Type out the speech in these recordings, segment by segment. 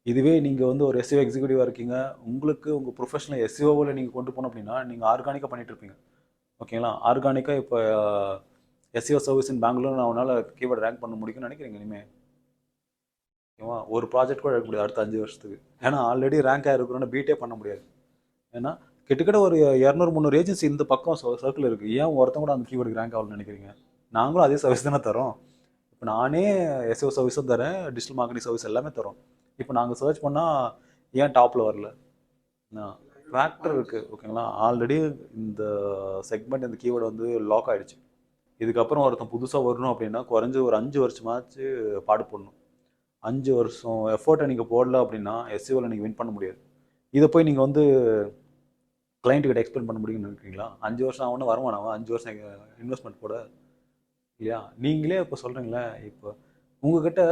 இதுவே நீங்கள் வந்து ஒரு எஸ்இஓ எக்ஸிக்யூட்டிவாக இருக்கீங்க, உங்களுக்கு உங்கள் ப்ரொஃபஷனல் எஸ்இஓவில் நீங்கள் கொண்டு போனோம் அப்படின்னா நீங்கள் ஆர்கானிக்காக பண்ணிட்டு இருப்பீங்க. ஓகேங்களா? ஆர்கானிக்காக இப்போ எஸ்இஓ சர்வீஸ் இன் பெங்களூர் நான் அவனால் கீவேர்டு ரேங்க் பண்ண முடியும்னு நினைக்கிறீங்க இனிமேல்? ஓகேவா? ஒரு ப்ராஜெக்ட் கூட எடுக்க முடியாது அடுத்த 5 வருஷத்துக்கு. ஏன்னா ஆல்ரெடி ரேங்க் ஆகிருக்கிறோன்னா பீட்டே பண்ண முடியாது. ஏன்னா கிட்டத்தட்ட ஒரு 200-300 ஏஜென்சி இந்த பக்கம் சர்க்கிள் இருக்குது. ஏன் ஒருத்தன் கூட அந்த கீவேர்டுக்கு ரேங்க் ஆகணும்னு நினைக்கிறீங்க? நாங்களும் அதே சர்வீஸ் தானே தரோம். இப்போ நானே எஸ்இஓ சர்வீஸும் தரேன், டிஜிட்டல் மார்க்கெட்டிங் சர்வீஸ் எல்லாமே தரோம். இப்போ நாங்கள் சர்ச் பண்ணால் ஏன் டாப்பில் வரல? ஃபேக்டர் இருக்குது. ஓகேங்களா? ஆல்ரெடி இந்த செக்மெண்ட் இந்த கீவேர்டு வந்து லாக் ஆகிடுச்சு. இதுக்கப்புறம் ஒருத்தன் புதுசாக வரணும் அப்படின்னா குறைஞ்ச ஒரு 5 வருஷமாச்சு பாடு போடணும். 5 வருஷம் எஃபோர்ட்டை நீங்கள் போடல அப்படின்னா எஸ்இஓவில் நீங்கள் வின் பண்ண முடியாது. இதை போய் நீங்கள் வந்து கிளைண்ட்டுக்கிட்ட எக்ஸ்பிளைன் பண்ண முடியும்னு நினைக்கிறீங்களா? 5 வருஷம் அவனும் வருவான், அவன் 5 வருஷம் இன்வெஸ்ட்மெண்ட் கூட இல்லையா? நீங்களே இப்போ சொல்கிறீங்களே, இப்போ உங்ககிட்ட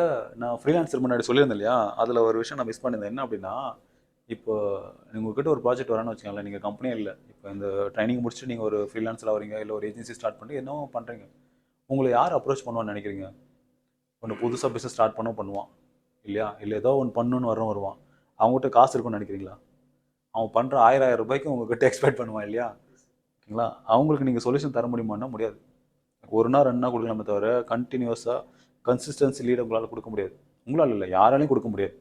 நான் ஃப்ரீலான்சர் முன்னாடி சொல்லியிருந்தேன் இல்லையா? அதில் ஒரு விஷயம் நான் மிஸ் பண்ணியிருந்தேன். என்ன அப்படின்னா, இப்போ உங்ககிட்ட ஒரு ப்ராஜெக்ட் வரேன்னு வச்சுக்கோங்களேன், நீங்கள் கம்பெனியே இல்லை, இப்போ இந்த ட்ரைனிங் முடிச்சுட்டு நீங்கள் ஒரு ஃப்ரீலான்ஸில் வரீங்க, இல்லை ஒரு ஏஜென்சி ஸ்டார்ட் பண்ணி என்னவோ பண்ணுறீங்க. உங்களை யார் அப்ரோச் பண்ணுவான்னு நினைக்கிறீங்க? ஒன்று புதுசாக பிஸ்னஸ் ஸ்டார்ட் பண்ணுவான் இல்லையா? இல்லை ஏதோ ஒன்று பண்ணணுன்னு வருவான். அவங்ககிட்ட காசு இருக்குன்னு நினைக்கிறீங்களா? அவன் பண்ணுற 1000 ரூபாய்க்கு உங்ககிட்ட எக்ஸ்பெக்ட் பண்ணுவான் இல்லையா? ஓகேங்களா? அவங்களுக்கு நீங்கள் சொல்யூஷன் தர முடியுமான்னா முடியாது. ஒரு நாள் 2 நாள் கொடுக்கலாமே தவிர கண்டினியூஸாக கன்சிஸ்டன்சி லீட் உங்களால் கொடுக்க முடியாது. உங்களால் இல்லை, யாராலையும் கொடுக்க முடியாது.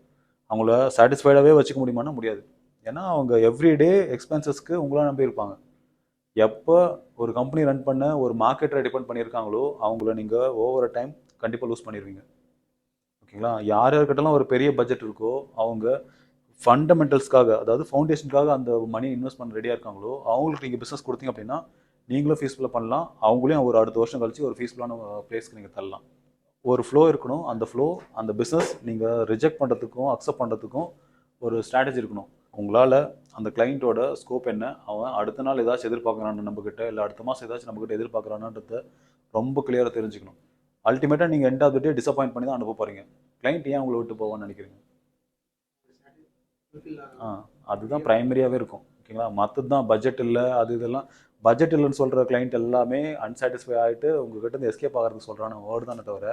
அவங்கள சாட்டிஸ்ஃபைடாகவே வச்சுக்க முடியுமான்னா முடியாது. ஏன்னா அவங்க எவ்ரிடே எக்ஸ்பென்சஸ்க்கு உங்களால் நம்பி இருப்பாங்க. எப்போ ஒரு கம்பெனி ரன் பண்ண ஒரு மார்க்கெட்டை டிபெண்ட் பண்ணியிருக்காங்களோ அவங்கள நீங்கள் ஓவர் டைம் கண்டிப்பாக லூஸ் பண்ணிடுவீங்க. ஓகேங்களா? யார்கிட்டலாம் ஒரு பெரிய பட்ஜெட் இருக்கோ அவங்க ஃபண்டமெண்டல்ஸ்க்காக, அதாவது ஃபவுண்டேஷனுக்காக அந்த மணி இன்வெஸ்ட் பண்ண ரெடியாக இருக்காங்களோ அவங்களுக்கு நீங்கள் பிஸ்னஸ் கொடுத்தீங்க அப்படின்னா நீங்களும் ஃபீஸ்ஃபுல்லாக பண்ணலாம், அவங்களையும் ஒரு அடுத்த வருஷம் கழிச்சு ஒரு ஃபீஸ்ஃபுல்லான பிளேஸ்க்கு நீங்கள் தரலாம். ஒரு ஃப்ளோ இருக்கணும். அந்த ஃப்ளோ, அந்த பிஸ்னஸ் நீங்கள் ரிஜெக்ட் பண்ணுறதுக்கும் அக்செப்ட் பண்ணுறதுக்கும் ஒரு ஸ்ட்ராட்டஜி இருக்கணும். உங்களால் அந்த கிளைண்ட்டோட ஸ்கோப் என்ன, அவன் அடுத்த நாள் ஏதாச்சும் எதிர்பார்க்குறான்னு நம்மக்கிட்ட, இல்லை அடுத்த மாதம் ஏதாச்சும் நம்மக்கிட்ட எதிர்பார்க்குறான்றத ரொம்ப கிளியராக தெரிஞ்சுக்கணும். அல்டிமேட்டாக நீங்கள் end of the day disappoint பண்ணி தான் அனுப்ப போகிறீங்க. கிளைண்ட் ஏன் உங்களை விட்டு போவான்னு நினைக்கிறீங்க? அதுதான் ப்ரைமரியாகவே இருக்கும். ஓகேங்களா? மற்றது தான் பட்ஜெட் இல்லை அது இதெல்லாம். பட்ஜெட் இல்லைன்னு சொல்கிற கிளைண்ட் எல்லாமே அன்சாட்டிஸ்ஃபை ஆகிட்டு உங்ககிட்ட எஸ்கேப் ஆகிறதுக்கு சொல்கிறான வேர்டு தானே தவிர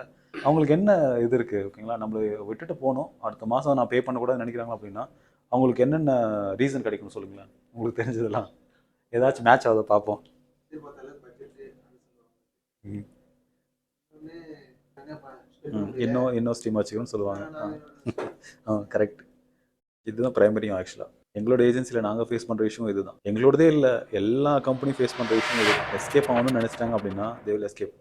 அவங்களுக்கு என்ன இது இருக்குது? ஓகேங்களா? நம்மளை விட்டுட்டு போகணும், அடுத்த மாதம் நான் பே பண்ணக்கூடாதுன்னு நினைக்கிறாங்க அப்படின்னா அவங்களுக்கு என்னென்ன ரீசன் கிடைக்கும்னு சொல்லுங்களேன். உங்களுக்கு தெரிஞ்சதெல்லாம் ஏதாச்சும் மேட்ச் ஆகுது பார்ப்போம். இன்னும் ஸ்ட்ரீம் வச்சுக்கணும்னு சொல்லுவாங்க. கரெக்ட். இதுதான் ப்ரைமரியும் ஆக்சுவலாக எங்களோட ஏஜென்சியில் நாங்கள் ஃபேஸ் பண்ணுற விஷயம் இதுதான். எங்களோடதே இல்லை, எல்லா கம்பெனியும் ஃபேஸ் பண்ணுற விஷயம் இதுதான். எஸ்கேப் ஆகணும்னு நினச்சிட்டாங்க அப்படின்னா தே வில் எஸ்கேப்.